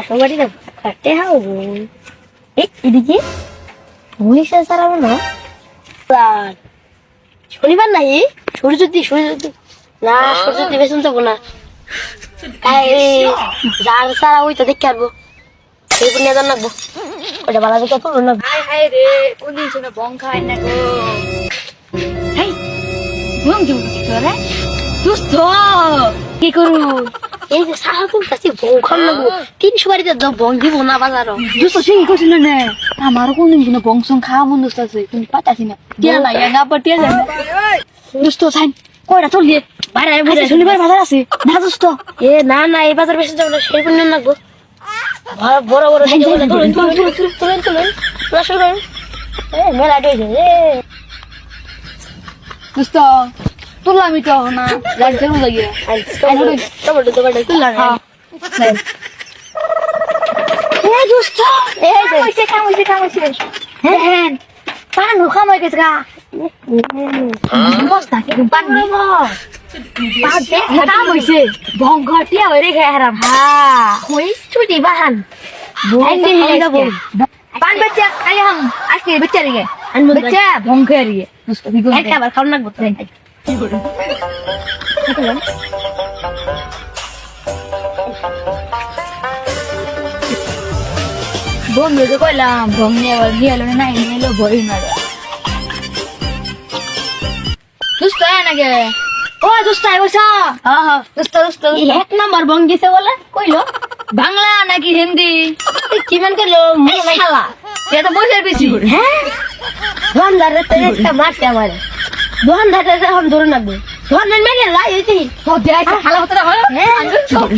সবারই না কাটতে হাও এদিকে পুলিশে চালাবো না শনিবার নাই সূর্য না সূর্য বেতন যাবো না যার সারা ওই তো দেখতে আসবো সেই নিয়ে যান লাগবো ওটা বালা দেখে করবো না হাই হাই রে কোন দিন শুনে বং খাই না গো হাই বং দিব তোরে দুস্থ কি করু এই যে সারা তুমি কাছে বউ খান লাগবো 300 বাড়িতে যাও বং দিব না বাজারও দুস্থ সে কি করছিল না আমার কোন দিন শুনে বং সং খাওয়া মন দুস্থ আছে তুমি পাতাছি না টিয়া না ইয়া পাটিয়া যায় দুস্থ সাইন কয়টা চল দিয়ে বাইরে আচ্ছা শনিবার বাজার আছে না দুস্থ না না এই বাজার বেশি যাবো না সেই পুণ্য লাগবো বড় বড় তুলেন মেলা ডেছে দুস্থ তুললামই তো না লাগছে লাগিয়ে টমেটো দোকানটা তুললাম দুস্থ খামছে হ্যাঁ পান খামাই গেছে গা বস্তা কি পান কাম হয়েছে ভঙ্গটিয়া হয়ে রেখে হারাম হ্যাঁ ওই ছুটি বাহান পান বাচ্চা খাই হাম আজকে বাচ্চা রেখে বাচ্চা ভঙ্গে রেখে একবার খাওয়ান লাগবো কি করে বন্ধু তো কইলাম ভঙ্গে আবার নিয়ে এলো না নিয়ে এলো ভয় না দুষ্ট নাকি ও দুষ্ট বলছ দুষ্ট এক নম্বর বং গেছে বলে কইলো বাংলা নাকি হিন্দি কি মান করলো খেলা এটা বসে বেশি হ্যাঁ দোকানদারের তো একটা মারছে আমার দোকানদারের এখন ধরে নাকবো দোকানদার মেরে লাই হইতে সব জায়গায় খেলা হতে হয় হ্যাঁ সব